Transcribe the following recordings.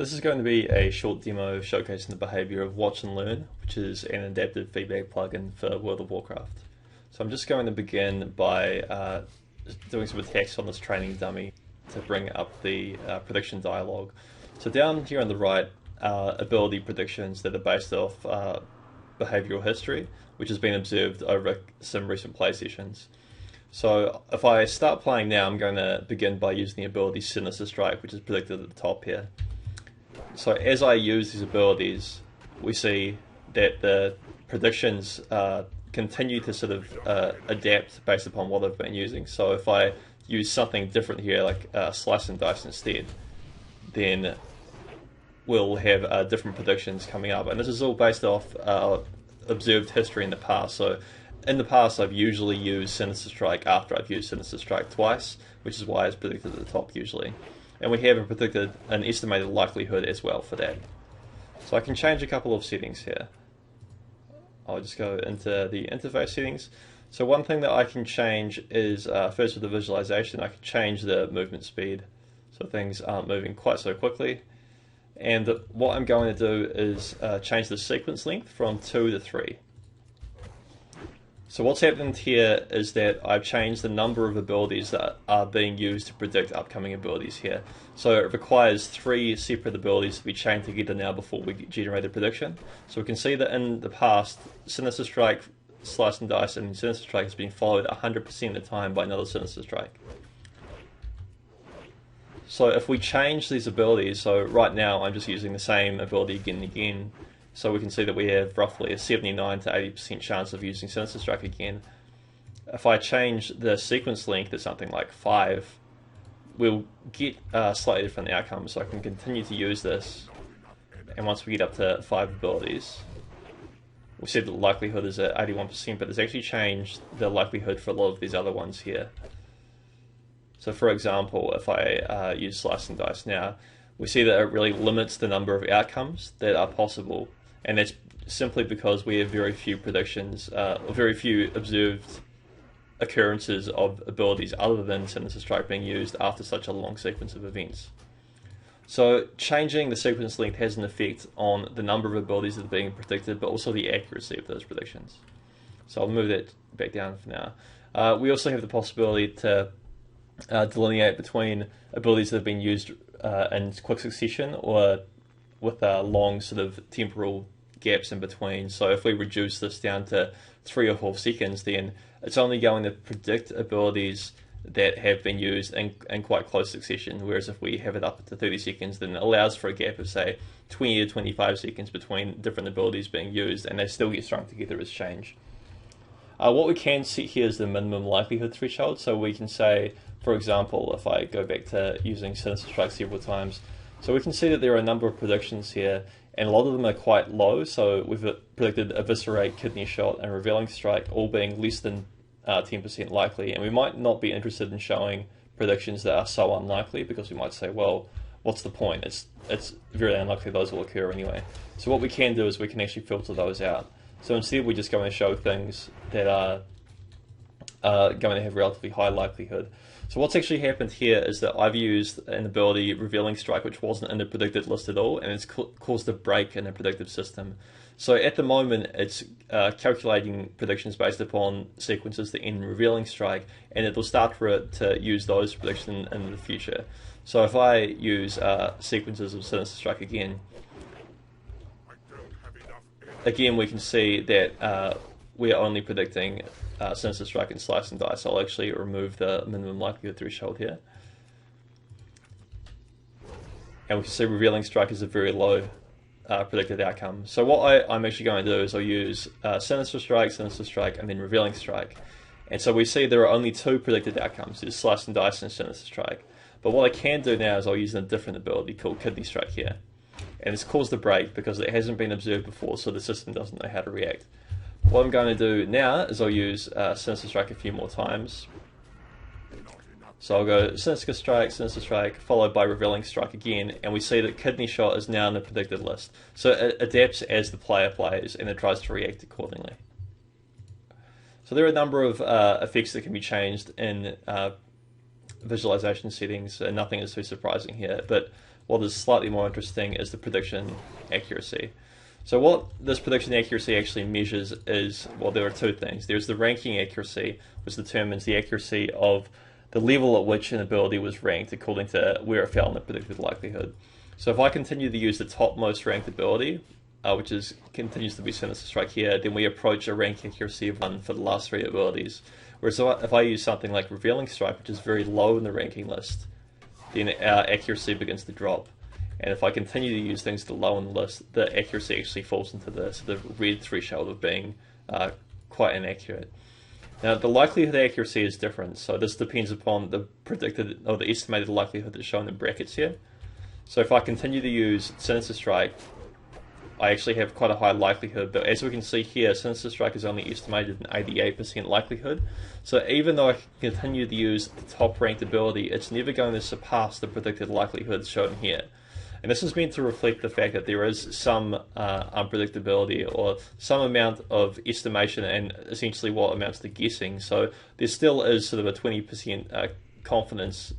This is going to be a short demo showcasing the behavior of Watch and Learn, which is an adaptive feedback plugin for World of Warcraft. So I'm just going to begin by doing some attacks on this training dummy to bring up the prediction dialog. So down here on the right are ability predictions that are based off behavioral history, which has been observed over some recent play sessions. So if I start playing now, I'm going to begin by using the ability Sinister Strike, which is predicted at the top here. So as I use these abilities, we see that the predictions continue to sort of adapt based upon what I've been using. So if I use something different here, like Slice and Dice instead, then we'll have different predictions coming up. And this is all based off observed history in the past. So in the past, I've usually used Sinister Strike after I've used Sinister Strike twice, which is why it's predicted at the top usually. And we have predicted an estimated likelihood as well for that. So I can change a couple of settings here. I'll just go into the interface settings. So one thing that I can change is, first with the visualization, I can change the movement speed so things aren't moving quite so quickly. And what I'm going to do is change the sequence length from 2 to 3. So what's happened here is that I've changed the number of abilities that are being used to predict upcoming abilities here. So it requires 3 separate abilities to be chained together now before we generate a prediction. So we can see that in the past, Sinister Strike, Slice and Dice, and Sinister Strike has been followed 100% of the time by another Sinister Strike. So if we change these abilities, so right now I'm just using the same ability again and again, so we can see that we have roughly a 79 to 80% chance of using Sinister Strike again. If I change the sequence length to something like 5, we'll get slightly different outcomes. So I can continue to use this, and once we get up to 5 abilities, we said the likelihood is at 81%, but it's actually changed the likelihood for a lot of these other ones here. So for example, if I use Slice and Dice now, we see that it really limits the number of outcomes that are possible. And that's simply because we have very few predictions, or very few observed occurrences of abilities other than Sinister Strike being used after such a long sequence of events. So changing the sequence length has an effect on the number of abilities that are being predicted, but also the accuracy of those predictions. So I'll move that back down for now. We also have the possibility to delineate between abilities that have been used in quick succession or with long sort of temporal gaps in between. So if we reduce this down to 3 or 4 seconds, then it's only going to predict abilities that have been used in quite close succession, whereas if we have it up to 30 seconds, then it allows for a gap of say 20 to 25 seconds between different abilities being used, and they still get strung together as change. What we can set here is the minimum likelihood threshold. So we can say, for example, if I go back to using Sinister Strike several times, so we can see that there are a number of predictions here, and a lot of them are quite low. So we've predicted Eviscerate, Kidney Shot, and Revealing Strike, all being less than 10% likely. And we might not be interested in showing predictions that are so unlikely, because we might say, well, what's the point? It's very unlikely those will occur anyway. So what we can do is we can actually filter those out. So instead we're just going to show things that are going to have relatively high likelihood. So what's actually happened here is that I've used an ability, Revealing Strike, which wasn't in the predicted list at all, and it's caused a break in the predictive system. So at the moment, it's calculating predictions based upon sequences that end in Revealing Strike, and it'll start for it to use those predictions in the future. So if I use sequences of Sinister Strike again, we can see that we are only predicting Sinister Strike and Slice and Dice. I'll actually remove the minimum likelihood threshold here. And we can see Revealing Strike is a very low predicted outcome. So what I'm actually going to do is I'll use Sinister Strike, and then Revealing Strike. And so we see there are only 2 predicted outcomes. There's Slice and Dice and Sinister Strike. But what I can do now is I'll use a different ability called Kidney Strike here. And it's caused a break because it hasn't been observed before, so the system doesn't know how to react. What I'm going to do now is I'll use Sinister Strike a few more times. So I'll go Sinister Strike, followed by Revealing Strike again, and we see that Kidney Shot is now in the predicted list. So it adapts as the player plays, and it tries to react accordingly. So there are a number of effects that can be changed in visualization settings, and nothing is too surprising here. But what is slightly more interesting is the prediction accuracy. So what this prediction accuracy actually measures is, well, there are two things. There's the ranking accuracy, which determines the accuracy of the level at which an ability was ranked according to where it fell in the predicted likelihood. So if I continue to use the topmost ranked ability, which continues to be Sinister Strike here, then we approach a rank accuracy of 1 for the last 3 abilities. Whereas if I use something like Revealing Strike, which is very low in the ranking list, then our accuracy begins to drop. And if I continue to use things that are low on the list, the accuracy actually falls into the sort of red threshold of being quite inaccurate. Now, the likelihood accuracy is different, so this depends upon the predicted or the estimated likelihood that's shown in brackets here. So if I continue to use Sinister Strike, I actually have quite a high likelihood, but as we can see here, Sinister Strike is only estimated an 88% likelihood. So even though I continue to use the top ranked ability, it's never going to surpass the predicted likelihood shown here. And this is meant to reflect the fact that there is some unpredictability or some amount of estimation and essentially what amounts to guessing. So there still is sort of a 20% confidence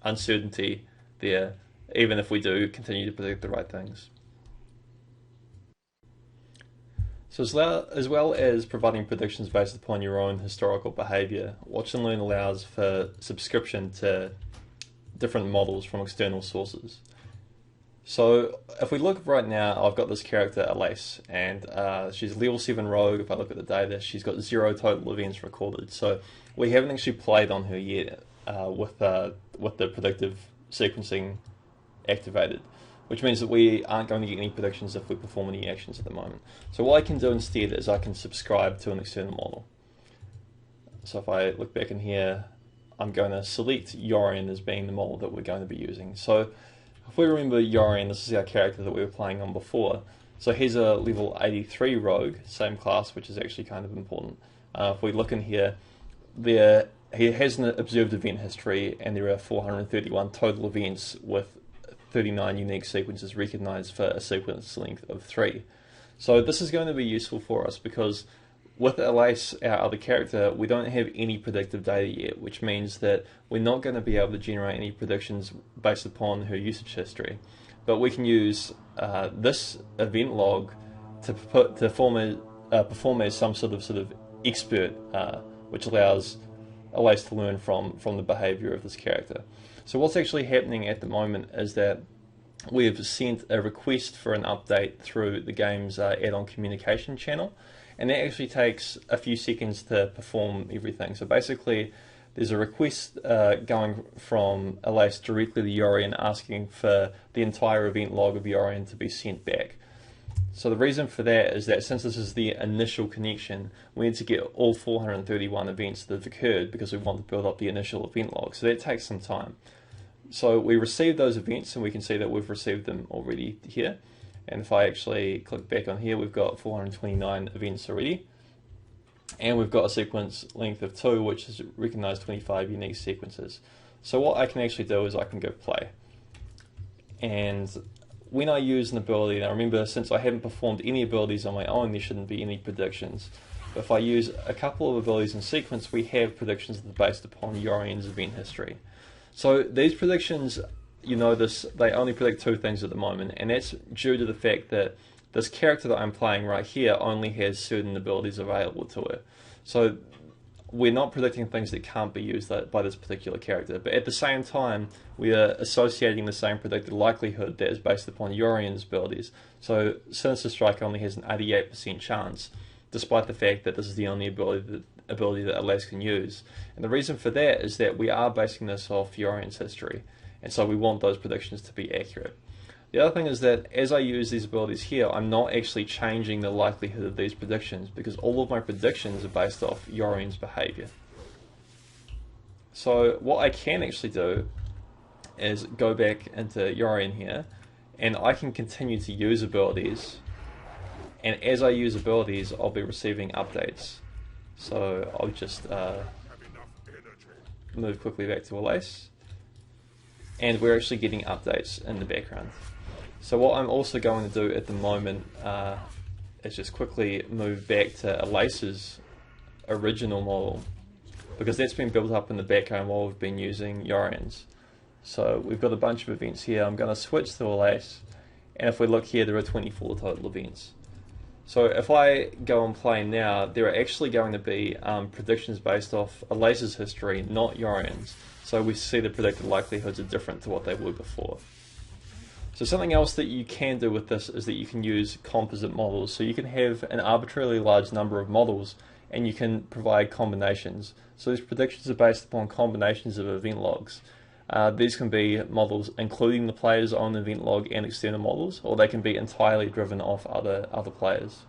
uncertainty there, even if we do continue to predict the right things. So as well as providing predictions based upon your own historical behavior, Watch and Learn allows for subscription to different models from external sources. So if we look right now, I've got this character Elise, and she's level 7 rogue. If I look at the data, she's got 0 total events recorded. So we haven't actually played on her yet with the predictive sequencing activated, which means that we aren't going to get any predictions if we perform any actions at the moment. So what I can do instead is I can subscribe to an external model. So if I look back in here, I'm going to select Yorion as being the model that we're going to be using. So if we remember Yorion, this is our character that we were playing on before. So he's a level 83 rogue, same class, which is actually kind of important. If we look in here, he has an observed event history, and there are 431 total events with 39 unique sequences recognized for a sequence length of 3. So this is going to be useful for us because with Elise, our other character, we don't have any predictive data yet, which means that we're not going to be able to generate any predictions based upon her usage history. But we can use this event log to perform as some sort of expert, which allows Elise to learn from the behavior of this character. So what's actually happening at the moment is that we've sent a request for an update through the game's add-on communication channel, and that actually takes a few seconds to perform everything. So basically there's a request going from Elise directly to Yorion asking for the entire event log of Yorion to be sent back. So the reason for that is that since this is the initial connection, we need to get all 431 events that have occurred because we want to build up the initial event log. So that takes some time. So we received those events, and we can see that we've received them already here. And if I actually click back on here, we've got 429 events already. And we've got a sequence length of 2, which has recognized 25 unique sequences. So what I can actually do is I can go play. And when I use an ability, now remember, since I haven't performed any abilities on my own, there shouldn't be any predictions. But if I use a couple of abilities in sequence, we have predictions that are based upon Yorion's event history. So these predictions, you notice, they only predict 2 things at the moment, and that's due to the fact that this character that I'm playing right here only has certain abilities available to her. So we're not predicting things that can't be used by this particular character, but at the same time we are associating the same predicted likelihood that is based upon Yorion's abilities. So Sinister Strike only has an 88% chance, despite the fact that this is the only ability that Elise can use. And the reason for that is that we are basing this off Yorion's history, and so we want those predictions to be accurate. The other thing is that as I use these abilities here, I'm not actually changing the likelihood of these predictions because all of my predictions are based off Yorion's behavior. So what I can actually do is go back into Yorion here, and I can continue to use abilities, and as I use abilities I'll be receiving updates. So I'll just move quickly back to Elise, and we're actually getting updates in the background. So what I'm also going to do at the moment is just quickly move back to Elise's original model, because that's been built up in the background while we've been using Yorion's. So we've got a bunch of events here. I'm going to switch to all 8, and if we look here, there are 24 total events. So if I go and play now, there are actually going to be predictions based off a laser's history, not Yorian's. So we see the predicted likelihoods are different to what they were before. So something else that you can do with this is that you can use composite models. So you can have an arbitrarily large number of models and you can provide combinations. So these predictions are based upon combinations of event logs. These can be models including the player's own event log and external models, or they can be entirely driven off other players.